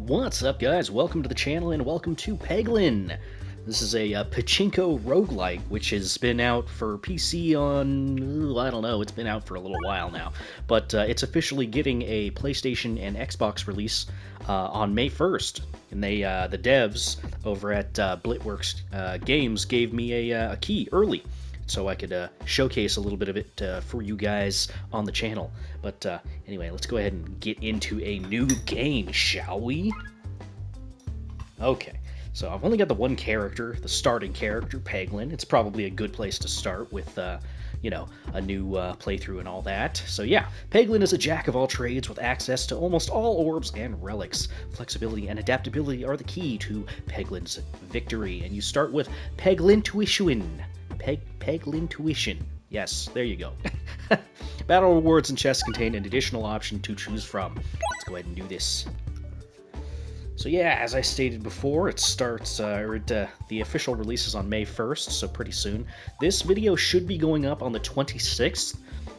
What's up, guys? Welcome to the channel and welcome to Peglin. This is a Pachinko roguelike, which has been out for PC on, I don't know, it's been out for a little while now. But it's officially getting a PlayStation and Xbox release on May 1st. And the devs over at Blitworks Games gave me a key early, so I could showcase a little bit of it for you guys on the channel. But anyway, let's go ahead and get into a new game, shall we? Okay, so I've only got the one character, the starting character, Peglin. It's probably a good place to start with, you know, a new playthrough and all that. So yeah, Peglin is a jack of all trades with access to almost all orbs and relics. Flexibility and adaptability are the key to Peglin's victory, and you start with Peglin Tuition. Peglin Tuition. Yes, there you go. Battle rewards and chests contain an additional option to choose from. Let's go ahead and do this. So yeah, as I stated before, it starts, the official release is on May 1st, so pretty soon. This video should be going up on the 26th,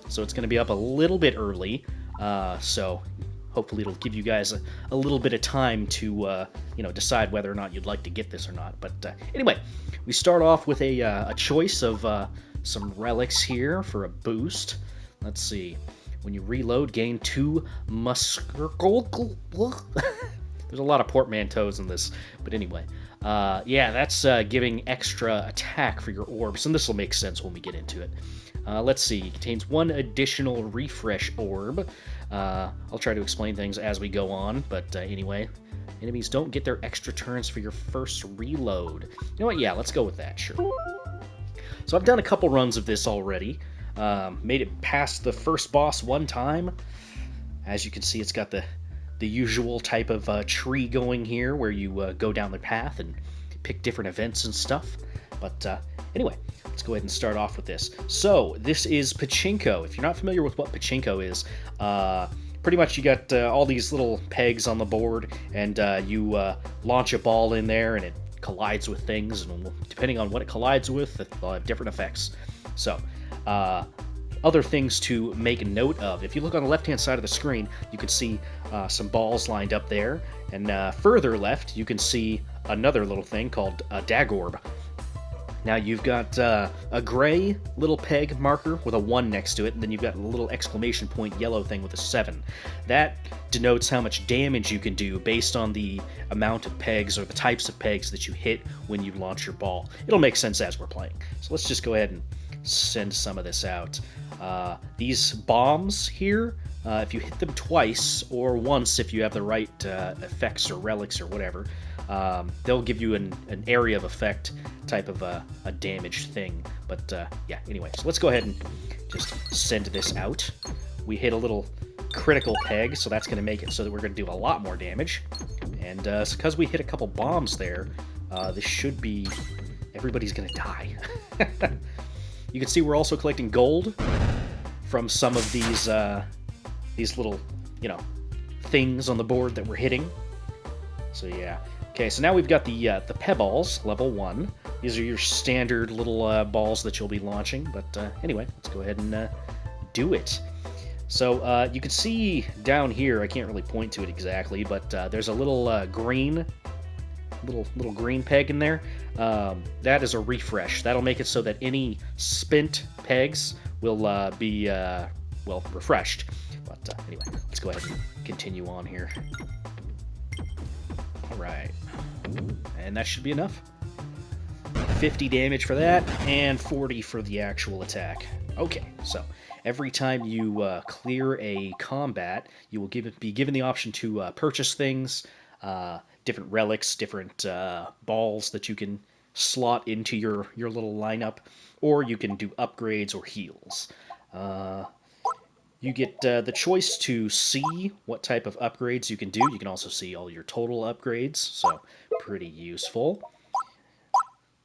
so it's going to be up a little bit early, so hopefully it'll give you guys a little bit of time to, you know, decide whether or not you'd like to get this or not. But anyway, we start off with a choice of some relics here for a boost. Let's see. When you reload, gain 2 muscle. There's a lot of portmanteaus in this, but anyway. Yeah, that's giving extra attack for your orbs, and this will make sense when we get into it. Let's see, it contains 1 additional refresh orb. I'll try to explain things as we go on, but anyway. Enemies don't get their extra turns for your first reload. You know what, yeah, let's go with that, sure. So I've done a couple runs of this already. Made it past the first boss one time. As you can see, it's got the usual type of tree going here, where you go down the path and pick different events and stuff. But anyway, let's go ahead and start off with this. So, this is Pachinko. If you're not familiar with what Pachinko is, pretty much you got all these little pegs on the board, and you launch a ball in there, and it collides with things, and depending on what it collides with, they'll have different effects. So, other things to make note of. If you look on the left-hand side of the screen, you can see some balls lined up there, and further left, you can see another little thing called a Dagorb. Now you've got a gray little peg marker with a 1 next to it, and then you've got a little exclamation point yellow thing with a 7. That denotes how much damage you can do based on the amount of pegs or the types of pegs that you hit when you launch your ball. It'll make sense as we're playing. So let's just go ahead and send some of this out. These bombs here, if you hit them twice, or once if you have the right effects or relics or whatever, they'll give you an area of effect type of a damage thing. But yeah, anyway, so let's go ahead and just send this out. We hit a little critical peg, so that's going to make it so that we're going to do a lot more damage. And because we hit a couple bombs there, this should be... everybody's going to die. You can see we're also collecting gold from some of these little, you know, things on the board that we're hitting. So yeah. Okay, so now we've got the Pebballs, level 1. These are your standard little balls that you'll be launching. But anyway, let's go ahead and do it. So you can see down here, I can't really point to it exactly, but there's a little green peg in there. That is a refresh. That'll make it so that any spent pegs will be well, refreshed. But anyway, let's go ahead and continue on here. Alright, and that should be enough. 50 damage for that, and 40 for the actual attack. Okay, so every time you clear a combat, you will be given the option to purchase things, different relics, different balls that you can slot into your little lineup, or you can do upgrades or heals. You get the choice to see what type of upgrades you can do. You can also see all your total upgrades, so pretty useful.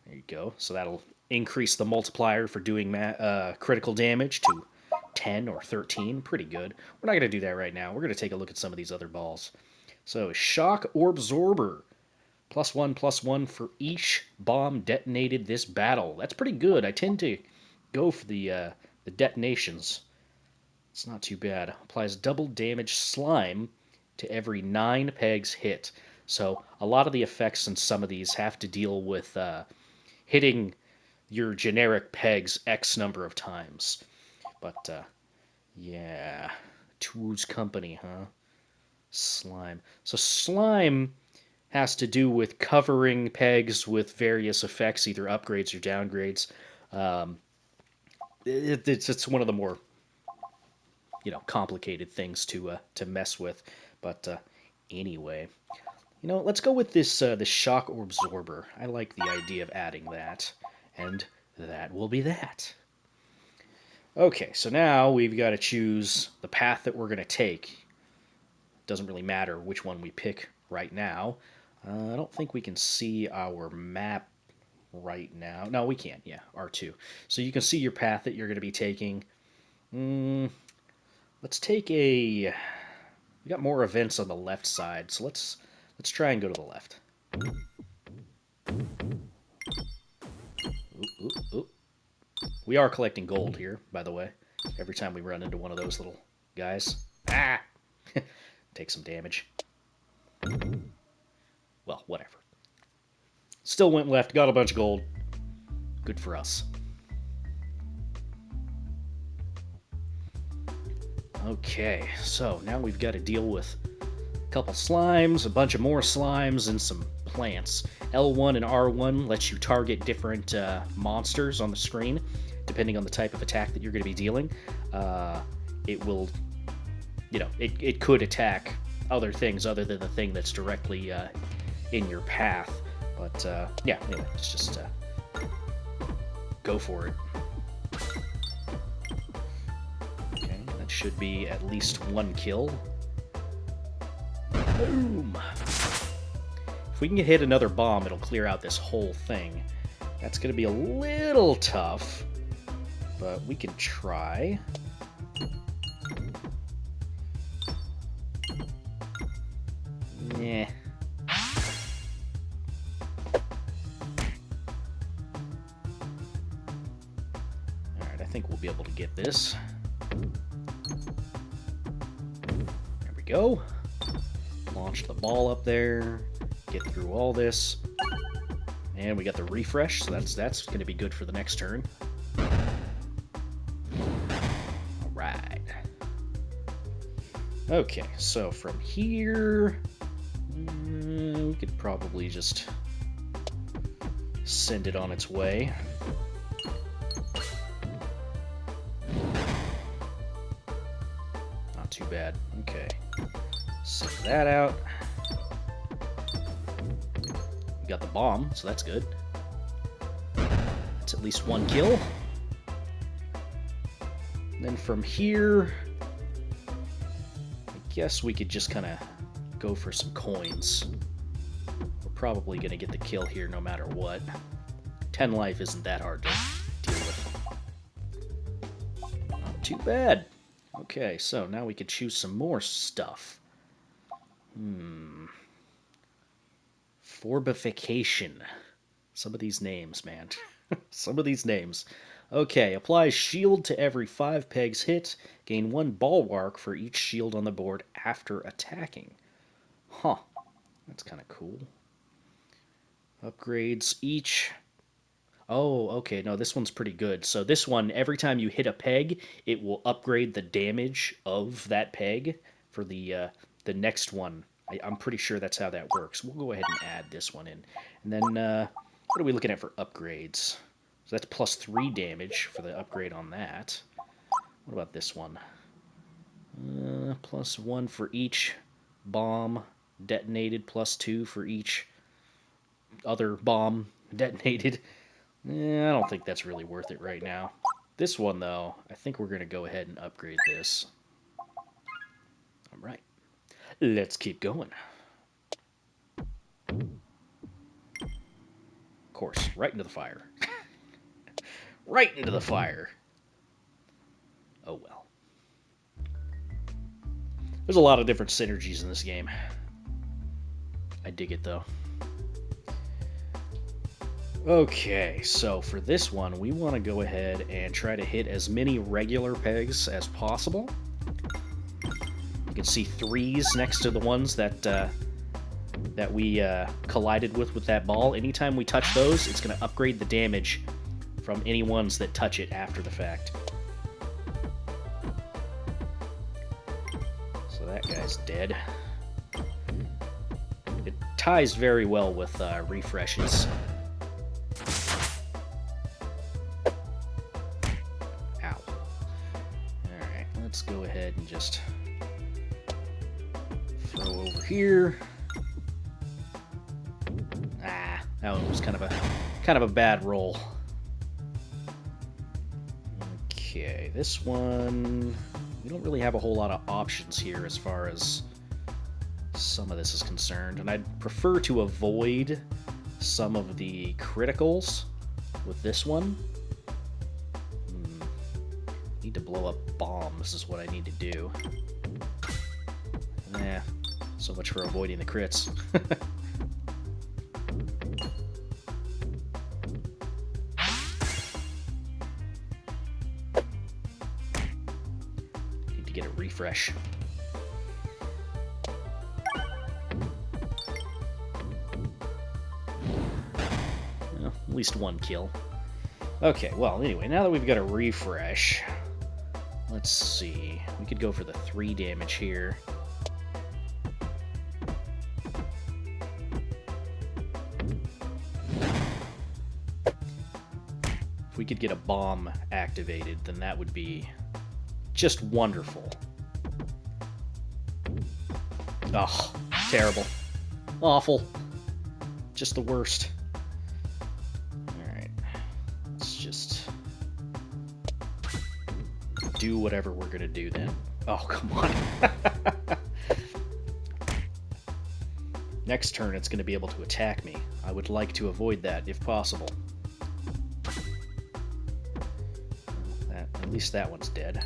There you go. So that'll increase the multiplier for doing critical damage to 10 or 13. Pretty good. We're not going to do that right now. We're going to take a look at some of these other balls. So, Shock Orbsorber. +1/+1 for each bomb detonated this battle. That's pretty good. I tend to go for the detonations. It's not too bad. Applies double damage slime to every 9 pegs hit. So a lot of the effects in some of these have to deal with hitting your generic pegs X number of times. But yeah, Two's company, huh? Slime. So slime has to do with covering pegs with various effects, either upgrades or downgrades. Um, it's one of the more complicated things to mess with. But anyway, let's go with this shock absorber. I like the idea of adding that, and that will be that. Okay, so now we've got to choose the path that we're going to take. Doesn't really matter which one we pick right now. I don't think we can see our map right now. No, we can. Yeah, R2. So you can see your path that you're going to be taking. Let's take a. We got more events on the left side, so let's try and go to the left. Ooh, ooh, ooh. We are collecting gold here, by the way. Every time we run into one of those little guys. Ah! Take some damage. Well, whatever. Still went left, got a bunch of gold. Good for us. Okay, so now we've got to deal with a couple slimes, a bunch of more slimes, and some plants. L1 and R1 lets you target different monsters on the screen, depending on the type of attack that you're going to be dealing. It will, it could attack other things other than the thing that's directly in your path. But yeah, anyway, let's just go for it. Okay, that should be at least one kill. Boom! If we can hit another bomb, it'll clear out this whole thing. That's going to be a little tough, but we can try. Yeah. Alright, I think we'll be able to get this. There we go. Launch the ball up there. Get through all this. And we got the refresh, so that's going to be good for the next turn. Alright. Okay, so from here, we could probably just send it on its way. Not too bad. Okay. Send that out. We got the bomb, so that's good. That's at least one kill. And then from here, I guess we could just kind of go for some coins. We're probably going to get the kill here no matter what. 10 life isn't that hard to deal with. Not too bad. Okay, so now we could choose some more stuff. Forbification. Some of these names, man. Some of these names. Okay, applies shield to every 5 pegs hit. Gain 1 bulwark for each shield on the board after attacking. Huh. That's kind of cool. Upgrades each. Oh, okay. No, this one's pretty good. So this one, every time you hit a peg, it will upgrade the damage of that peg for the next one. I'm pretty sure that's how that works. We'll go ahead and add this one in. And then, what are we looking at for upgrades? So that's plus 3 damage for the upgrade on that. What about this one? Plus 1 for each bomb detonated, plus 2 for each other bomb detonated. I don't think that's really worth it right now. This one, though, I think we're going to go ahead and upgrade this. All right. Let's keep going. Of course, right into the fire. Right into the fire. Oh well. There's a lot of different synergies in this game. I dig it, though. Okay, so for this one, we want to go ahead and try to hit as many regular pegs as possible. You can see 3s next to the ones that that we collided with that ball, anytime we touch those, it's going to upgrade the damage from any ones that touch it after the fact. So that guy's dead. It ties very well with refreshes. Ow. Alright, let's go ahead and just throw over here. Ah, that one was kind of a bad roll. Okay, this one, we don't really have a whole lot of options here as far as some of this is concerned, and I'd prefer to avoid some of the criticals with this one. Need to blow up bombs is what I need to do. So much for avoiding the crits. Need to get a refresh. Well, at least one kill. Okay, well, anyway, now that we've got a refresh, let's see. We could go for the 3 damage here. If we could get a bomb activated, then that would be just wonderful. Oh, terrible. Awful. Just the worst. Alright. Let's just do whatever we're gonna do then. Oh, come on. Next turn, it's gonna be able to attack me. I would like to avoid that if possible. At least that one's dead.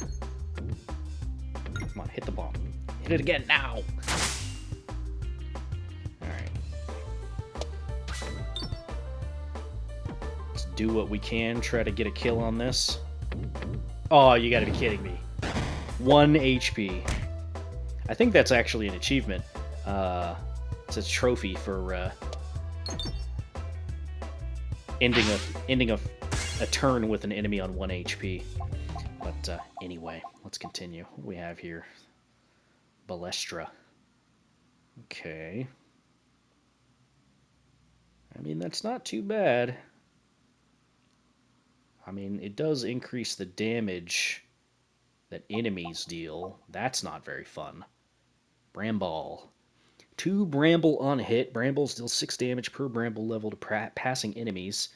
Come on, hit the bomb. Hit it again now! Alright. Let's do what we can, try to get a kill on this. Oh, you gotta be kidding me. 1 HP. I think that's actually an achievement. It's a trophy for ending a turn with an enemy on 1 HP. But anyway, let's continue. What do we have here? Balestra. Okay. I mean, that's not too bad. I mean, it does increase the damage that enemies deal. That's not very fun. Bramble. 2 Bramble on hit. Brambles deals 6 damage per Bramble level to passing enemies.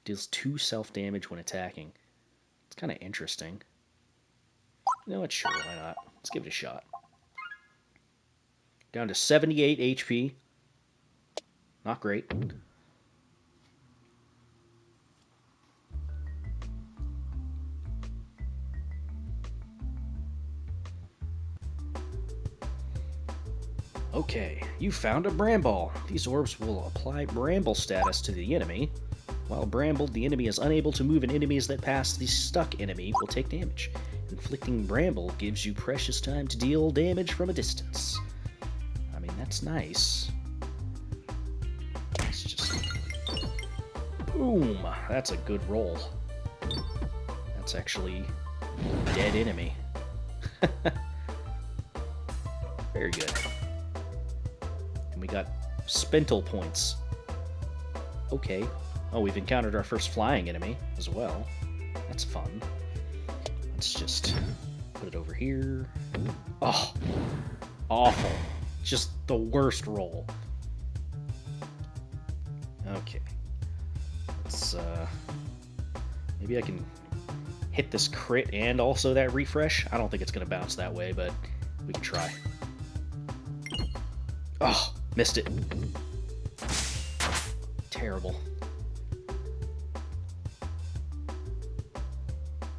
Deals 2 self-damage when attacking. It's kind of interesting. You know what? Sure, why not? Let's give it a shot. Down to 78 HP. Not great. Okay, you found a Bramble. These orbs will apply Bramble status to the enemy. While brambled, the enemy is unable to move, and enemies that pass the stuck enemy will take damage. Inflicting Bramble gives you precious time to deal damage from a distance. I mean, that's nice. Let's just... Boom! That's a good roll. That's actually a dead enemy. Very good. And we got Spintle points. Okay. Oh, we've encountered our first flying enemy as well. That's fun. Let's just put it over here. Oh, awful. Just the worst roll. Okay. Let's, maybe I can hit this crit and also that refresh. I don't think it's going to bounce that way, but we can try. Oh, missed it. Terrible.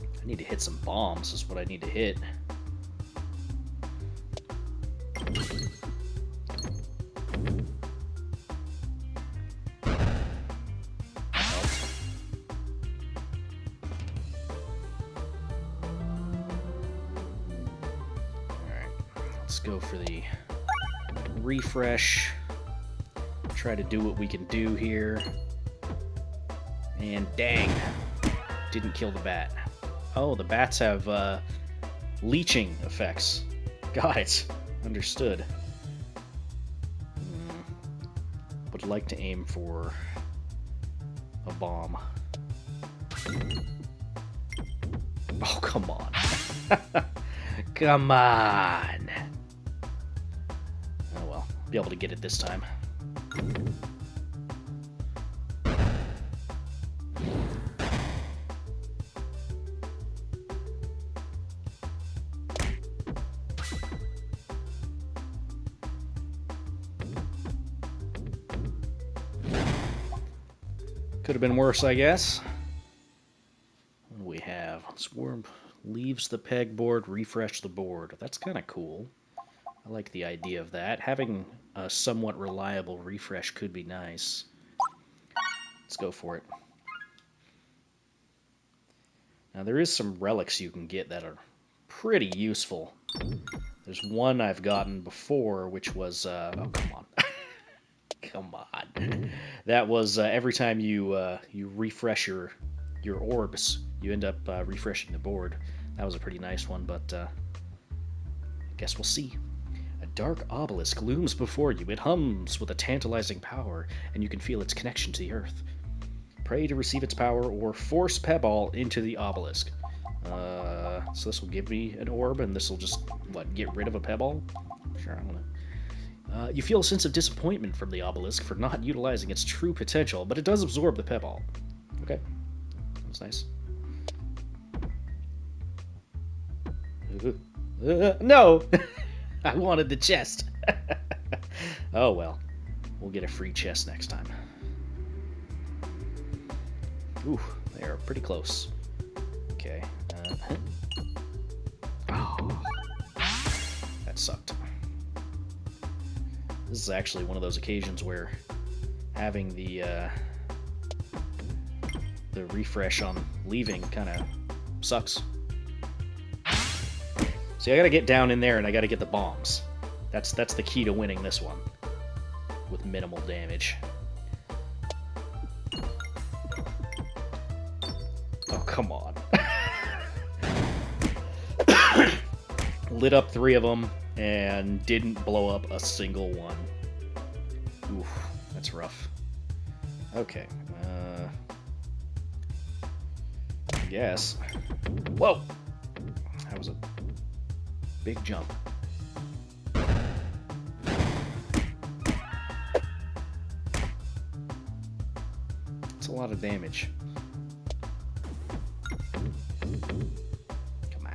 I need to hit some bombs is what I need to hit. Alright, let's go for the refresh. try to do what we can do here. And dang, didn't kill the bat. Oh, the bats have leeching effects. Got it. Understood. Would like to aim for a bomb. Oh, come on. Come on. Oh well, be able to get it this time. Could have been worse, I guess. What do we have? Swarm leaves the pegboard, refresh the board. That's kind of cool. I like the idea of that. Having a somewhat reliable refresh could be nice. Let's go for it. Now, there is some relics you can get that are pretty useful. There's one I've gotten before, which was... oh, come on. Come on. That was every time you refresh your orbs, you end up refreshing the board. That was a pretty nice one, but I guess we'll see. A dark obelisk looms before you. It hums with a tantalizing power, and you can feel its connection to the earth. Pray to receive its power, or force Pebble into the obelisk. So this will give me an orb, and this will just, what, get rid of a Pebble? Sure, I don't know. You feel a sense of disappointment from the obelisk for not utilizing its true potential, but it does absorb the Pebble. Okay, that's nice. No! I wanted the chest. Oh well, we'll get a free chest next time. Ooh, they are pretty close. Okay. Oh, that sucked. This is actually one of those occasions where having the refresh on leaving kind of sucks. See, I gotta get down in there and I gotta get the bombs. That's the key to winning this one with minimal damage. Oh, come on. Lit up 3 of them and didn't blow up a single one. Oof, that's rough. Okay, I guess. Whoa! That was a big jump. That's a lot of damage. Come on.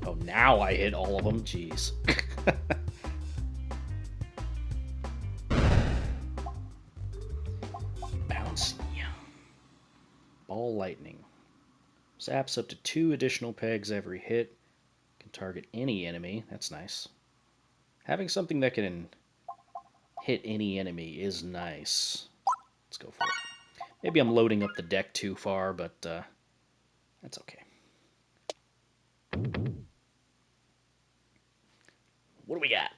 Oh, now I hit all of them? Jeez. Bouncy. Ball lightning. Zaps up to 2 additional pegs every hit. Can target any enemy. That's nice. Having something that can hit any enemy is nice. Let's go for it. Maybe I'm loading up the deck too far, but that's okay. What do we got?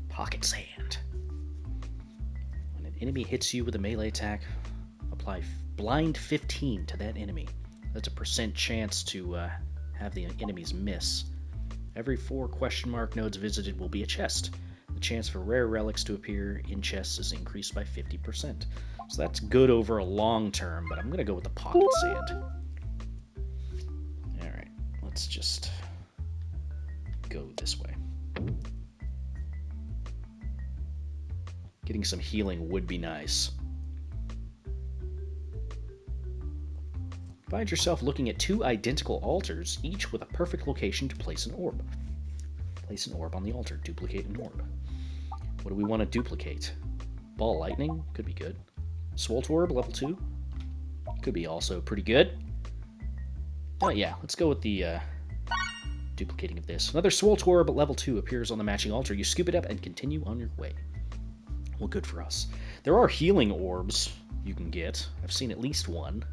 Pocket sand. When an enemy hits you with a melee attack, apply blind 15 to that enemy. That's a % chance to have the enemies miss. Every 4 question mark nodes visited will be a chest. The chance for rare relics to appear in chests is increased by 50%. So that's good over a long term, but I'm going to go with the pocket sand. Alright, let's just go this way. Getting some healing would be nice. Find yourself looking at 2 identical altars, each with a perfect location to place an orb. Place an orb on the altar. Duplicate an orb. What do we want to duplicate? Ball lightning? Could be good. Swolt orb, level 2? Could be also pretty good. Oh yeah, let's go with the duplicating of this. Another Swolt orb at level 2 appears on the matching altar. You scoop it up and continue on your way. Well, good for us. There are healing orbs you can get. I've seen at least one.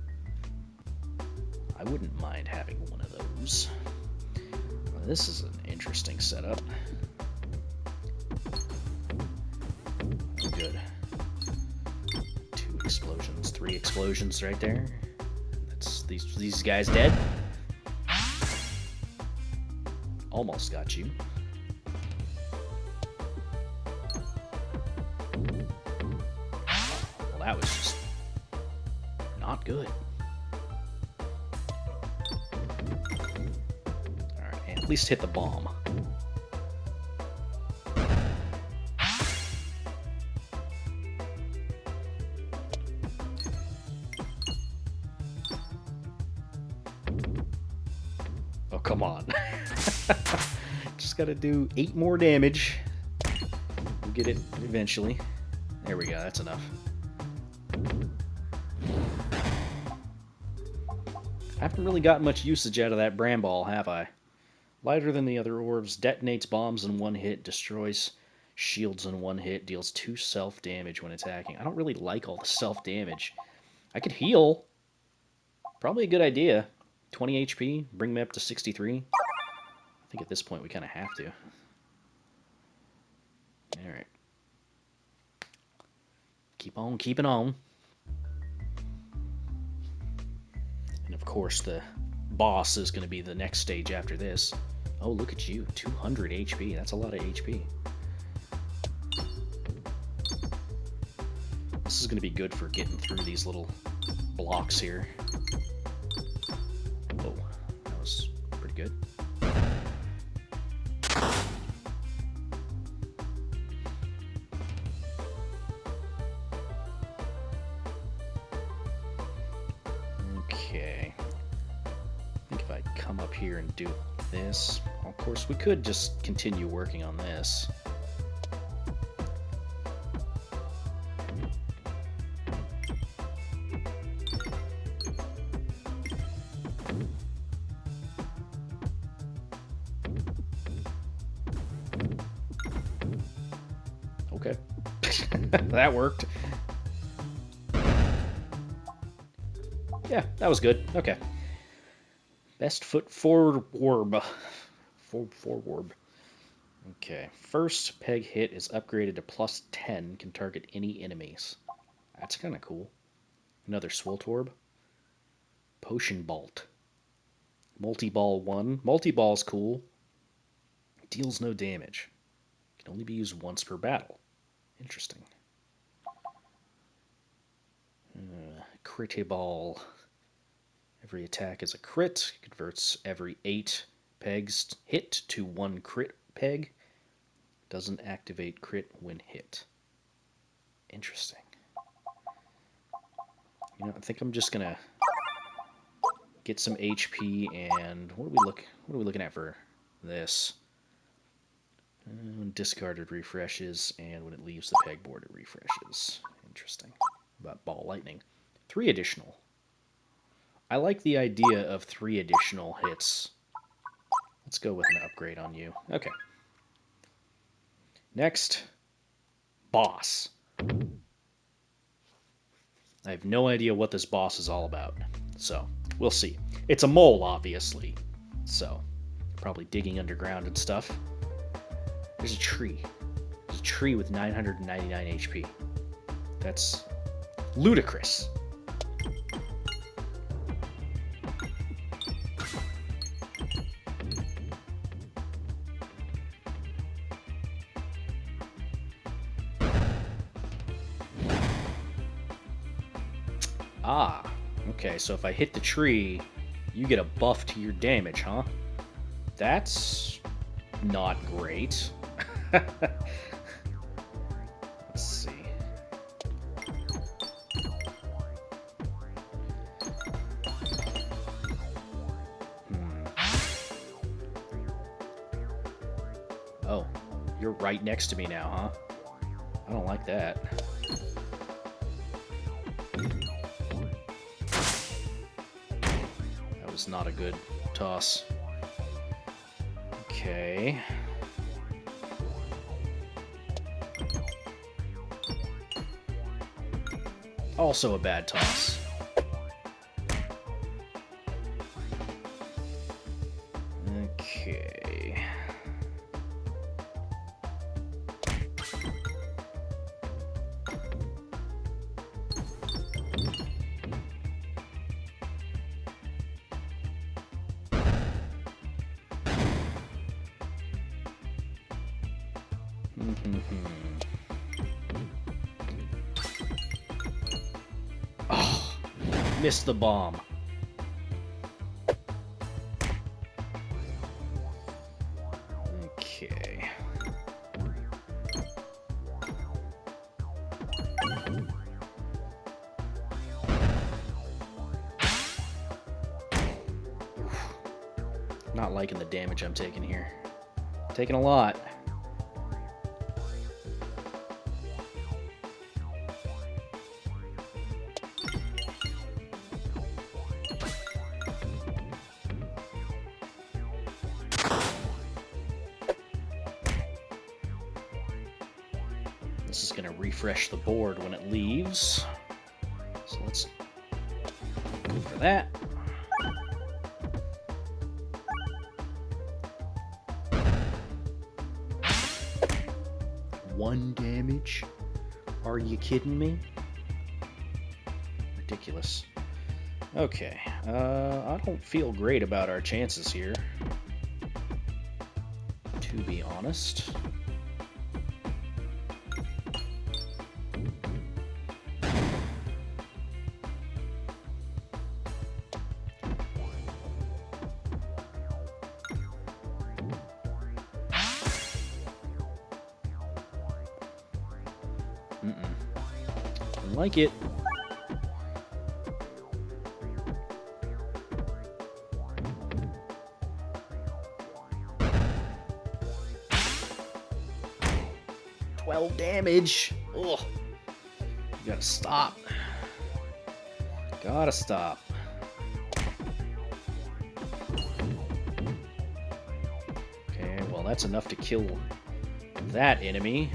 I wouldn't mind having one of those. Well, this is an interesting setup. Good. 2 explosions, 3 explosions right there. That's these guys dead. Almost got you. Well, that was just not good. Alright, and at least hit the bomb. Oh, come on. Just gotta do 8 more damage. We'll get it eventually. There we go, that's enough. I haven't really gotten much usage out of that Bram Ball, have I? Lighter than the other orbs, detonates bombs in 1 hit, destroys shields in 1 hit, deals 2 self-damage when attacking. I don't really like all the self-damage. I could heal. Probably a good idea. 20 HP, bring me up to 63. I think at this point we kind of have to. Alright. Keep on keeping on. And of course the boss is going to be the next stage after this. Oh, look at you. 200 HP. That's a lot of HP. This is going to be good for getting through these little blocks here. Oh, that was pretty good. Okay. I think if I come up here and do this, of course we could just continue working on this. Okay. That worked. Yeah, that was good. Okay. Best foot forward orb. Forward orb. Okay. First peg hit is upgraded to +10, can target any enemies. That's kind of cool. Another Swult orb. Potion Bolt. Multi-ball 1. Multi-ball's cool. Deals no damage. Can only be used once per battle. Interesting. Crit ball. Every attack is a crit. Converts every 8 pegs hit to 1 crit peg. Doesn't activate crit when hit. Interesting. You know, I think I'm just gonna get some HP and what are we looking at for this? When discarded refreshes, and when it leaves the pegboard it refreshes. Interesting. About ball lightning. 3 additional. I like the idea of 3 additional hits. Let's go with an upgrade on you. Okay. Next, boss. I have no idea what this boss is all about, so we'll see. It's a mole, obviously, so probably digging underground and stuff. There's a tree. There's a tree with 999 HP. That's ludicrous. Ah, okay, so if I hit the tree, you get a buff to your damage, huh? That's not great. Let's see. Oh, you're right next to me now, huh? I don't like that. That was not a good toss. Okay. Also a bad toss. Okay. Oh, missed the bomb. Okay. Not liking the damage I'm taking here. Taking a lot. This is going to refresh the board when it leaves. So let's go for that. One damage? Are you kidding me? Ridiculous. Okay, I don't feel great about our chances here, to be honest. Don't like it. Damage. Ugh. You gotta stop. Gotta stop. Okay, well that's enough to kill that enemy.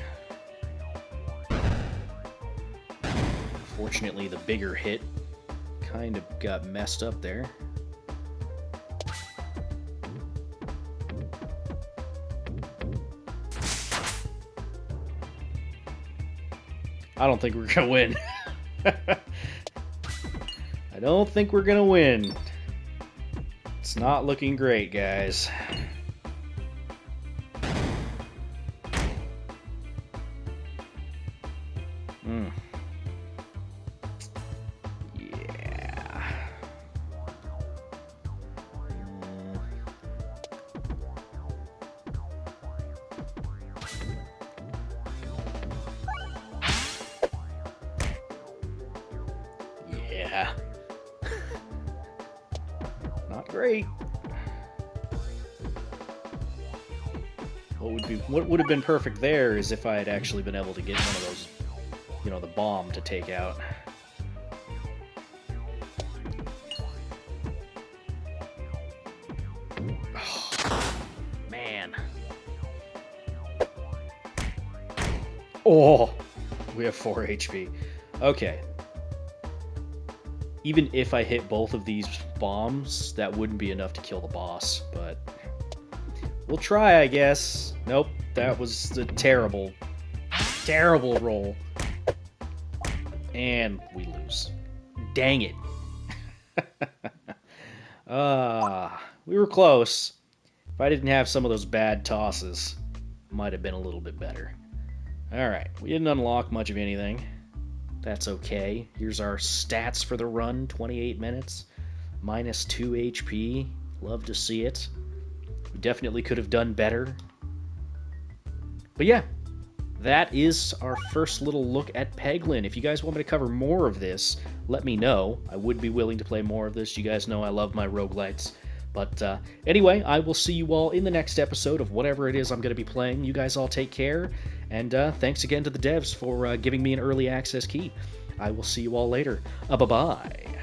Fortunately, the bigger hit kind of got messed up there. I don't think we're gonna win. I don't think we're gonna win. It's not looking great, guys. Yeah. Yeah. Not great. What would have been perfect there is if I had actually been able to get one of those, you know, the bomb to take out. Oh, man. Oh, we have 4 HP. Okay. Even if I hit both of these bombs, that wouldn't be enough to kill the boss, but we'll try, I guess. Nope, that was a terrible, terrible roll. And we lose. Dang it. We were close. If I didn't have some of those bad tosses, might have been a little bit better. Alright, we didn't unlock much of anything. That's okay. Here's our stats for the run. 28 minutes. Minus 2 HP. Love to see it. We definitely could have done better. But yeah, that is our first little look at Peglin. If you guys want me to cover more of this, let me know. I would be willing to play more of this. You guys know I love my roguelites. But anyway, I will see you all in the next episode of whatever it is I'm going to be playing. You guys all take care, and thanks again to the devs for giving me an early access key. I will see you all later. Bye-bye.